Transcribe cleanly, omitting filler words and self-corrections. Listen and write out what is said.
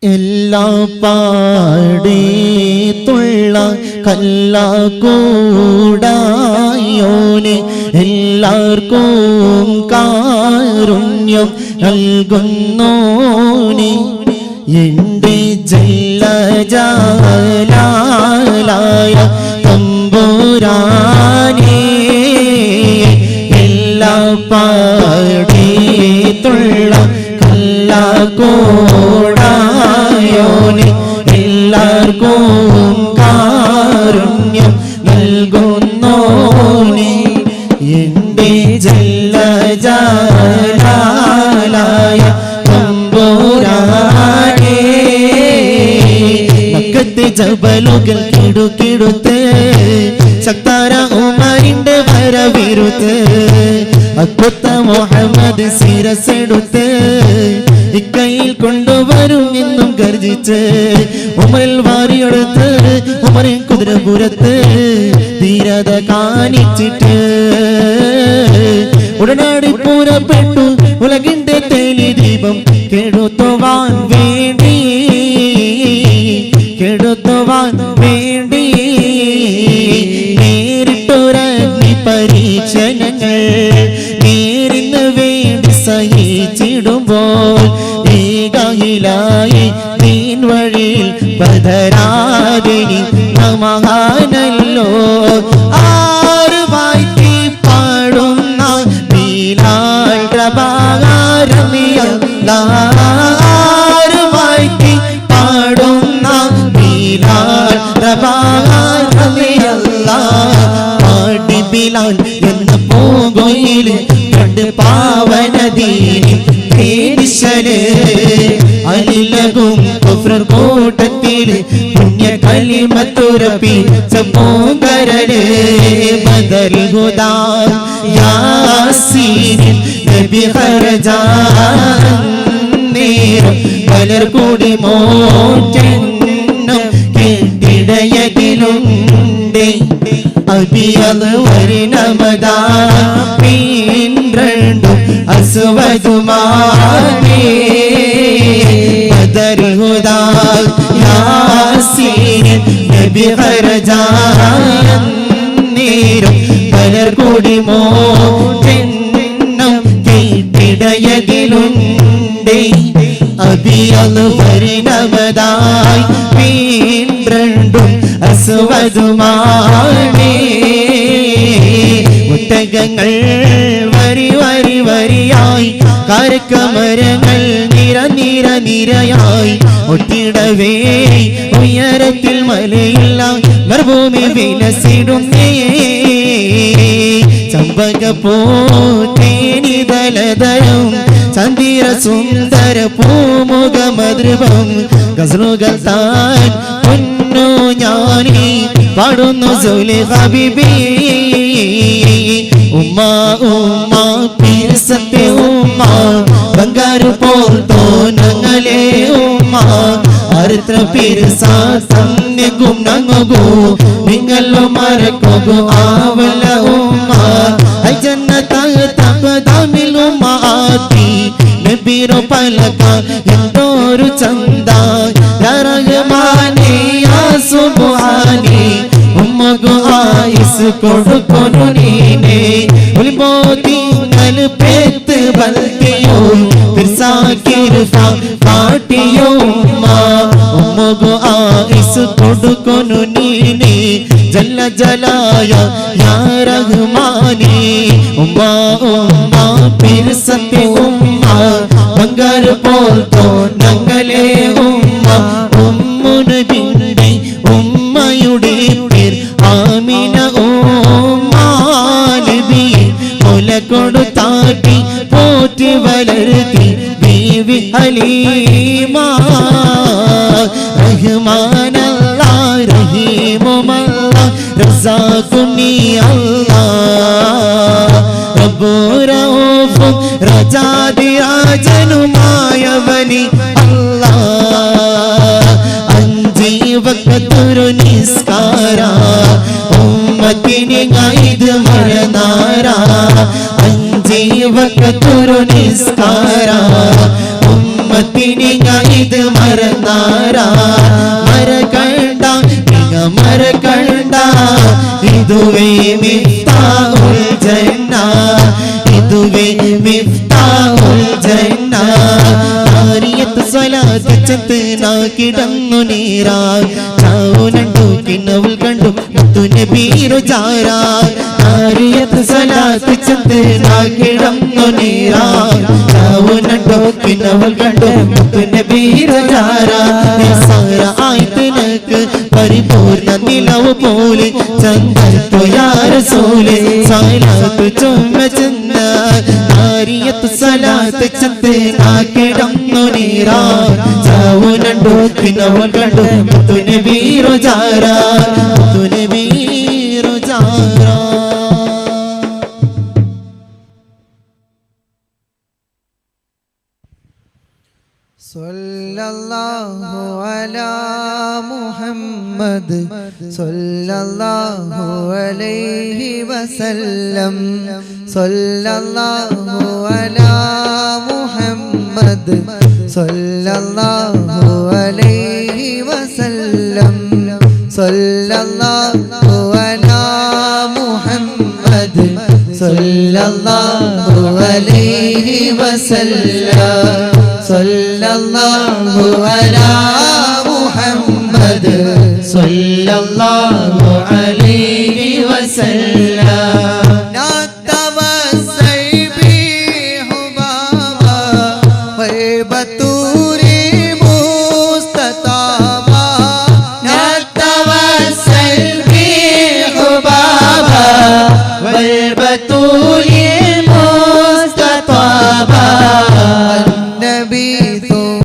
എല്ലാ പാടേത്തുള്ള കല്ലാക്കൂടായോനെ എല്ലാവർക്കും കാരുണ്യം നൽകുന്നോനെ എൻ്റെ ജല്ലജലാലായ തമ്പുരാനേ എല്ലാ പാടേത്തുള്ള കല്ലാക്കൂടായോനെ എല്ലാവർക്കും കാരുണ്യം നൽകുന്നോനെ എൻ്റെ ജല്ലജലാലായ തമ്പുരാനേ മക്കത്തെ ജബലുകൾ കിടുകിടുത്ത് ശക്തര ഉമറിന്റെ വരവിരുത്ത് അക്കുത്ത മുഹമ്മദ് ശിരസെടുത്ത് ഇക്കയിൽ കൊണ്ടുവരും എന്നും ഗർജിച്ച് ഉമറിൽ വാരിയെടുത്ത് ഉമറിൻ കുതിരപുരത്ത് ധീരത കാണിച്ചിട്ട് ഉടനടി പുറപ്പെട്ടു ഉലകിന്റെ തേലി ദീപം കെടുത്തുവാൻ വേണ്ടി നേരിട്ടൊരഗ്നി പരീക്ഷണങ്ങൾ നേരിന്ന് വേണ്ടി സഹിച്ചിടുമ്പോൾ ഏകായിലായി നീൻ വഴിയിൽ പതരാതിനി മഹാനല്ലോ ആറ് വായ്പി പാടുന്ന ബിലാൽ പ്രഭാകരമിയല്ല ആറ് വായ്പി പാടുന്ന ബിലാൽ പ്രഭാകരമിയല്ല പാടി ബിലാൽ എന്ന പൂങ്കൊയിൽ കണ്ട് പാവനദീനി പേടിശല് അലിലകും കുഫ്ർ കൂട്ടത്തിൽ പുണ്യ കലിമത്തുറപ്പിച്ച പൂങ്കരല് ബദൽ ഹുദാ യാസീനിൽ നബി ഖർജാൻ നേരം പലർ കൂടി മോറ്റെണ്ണം കേട്ടിടയതിലുണ്ടേ അബിയത് വരിനമതാ പീൻരണ്ടും അസ്വദുമാനേ ബദൽ ഹുദാ യാസീൻ നബി ഖർജാൻ നേരം പലർ കൂടി മോറ്റെണ്ണം കേട്ടിടയതിലുണ്ടേ അബിയത് വരിനമതായി പീൻരണ്ടും അസ്വദുമാനേ ഒട്ടകങ്ങൾ വരി വരി വരിയായി കരക്കമരങ്ങൾ നിര നിര നിരയായി ഒട്ടിടവേ ഉയരത്തിൽ മലയില്ല മരുഭൂമി വിലസിടുന്നേ ചമ്പകപ്പൂതേനിതലതരം ചന്ദിര സുന്ദര പൂമുഖമദ്രുവം ഗസ്ലുകൾ താൻ പൊന്നു ഞാനീ പാടുന്നു സുലൈഖ ബീബി ഉമ്മ ഉമ്മ പിരിസത്തെ ഉമ്മ ബംഗാരു പോൽ തോന്നങ്ങളെ ഉമ്മ അരിത്ര പിരിസ തന്നെക്കും നങ്ങുകു നിങ്ങളോ മറക്കു ആവല ഉമ്മ ജന്നത തഖദമിൽ ഉമ്മാതി നബിരോ പലക എന്തോരു ചന്ദ യാ റഹ്മാനേ യാ സുബ്ഹാനേ ഉമ്മഗു ആയിസ് കൊടുക്കൊന്നു നീനേ ഉൽബോതിങ്ങൾ പേത്ത് ബൽത്തിയോ ഫിർസാകിർഫ പാട്ടിയോ ഉമ്മഗു ആയിസ് കൊടുക്കൊന്നു നീനേ ജല്ല ജലായ യാ റഹ്മാനേ ഉമ്മ ഉമ്മ പിരിസത്തെ ഉമ്മ ബംഗാർ പോൽ തോന്നങ്ങളെ ഉമ്മ ഉമ്മുനബിയുടെ ഉമ്മയുടെ പേർ ആമിന ഉമ്മ നബിയെ മുല കൊടുത്താട്ടി പോറ്റി വളർത്തി ബീവി ഹലീമ റഹ്മാനല്ലാ റഹീമുമല്ലാ റസാഖുനി അല്ലാഹ് റബ്ബുറഊഫ് രാജാതിരാജനുമായവനി അല്ലാഹ് അഞ്ചി വഖത്തൊരു നിസ്കാര ഉമ്മത്തിനെ ഗൈദ് മറനാര അഞ്ചി വഖത്തൊരു നിസ്കാര ഉമ്മത്തിനെ ഗൈദ് മറനാര ಯಾರಾ ಮರಕಂಡ ಈಗ ಮರಕಂಡ ಇದುವೇ ಮಿಫ್ತಾಹುಲ್ ಜನ್ನಾ ಇದುವೇ ಮಿಫ್ತಾಹುಲ್ ಜನ್ನಾ നാരിയത്ത് സ്വലാത്ത് ചന്ദന കിടന്നു നീരാ ചാവുനണ്ടു കിണവുൽ കണ്ടു മുത്തുനബീറു ചാരാ നാരിയത്ത് സ്വലാത്ത് ചന്ദന കിടന്നു നീരാ ചാവുനണ്ടു കിണവുൽ കണ്ടു മുത്തുനബീറു ചാരാ നിസാര ആയത്തിനക്ക് പരിപൂർണ്ണ നിലവ് പോലെ ചന്ദത്തു യാ റസൂലേ സ്വലാത്ത് ചുമ്മ ചന്ദ നാരിയത്ത് സ്വലാത്ത് ചന്ദന കിടന്നു നീരാ ചാവുനണ്ടു കിണവുൽ കണ്ടു മുത്തുനബീറു ചാരാ മുത്തുനബീറു ചാരാ സല്ലല്ലാഹു അലാ മുഹമ്മദ് സല്ലല്ലാഹു അലൈഹി വസല്ലം സല്ലല്ലാഹു അലാ മുഹമ്മദ് സല്ലല്ലാഹു അലൈഹി വസല്ലം സല്ലല്ലാഹു അലാ മുഹമ്മദ് സല്ലല്ലാഹു അലൈഹി വസല്ലം സല്ലല്ലാഹു അലാ മുഹമ്മദ് സല്ലല്ലാഹു അലൈഹി വസല്ലം നതവസ്സൽ ബിഹുബാബ വൈബതൂരി മുസ്തതാബ നതവസ്സൽ ബിഹുബാബ വൈബതൂരി മുസ്തതാബ النبي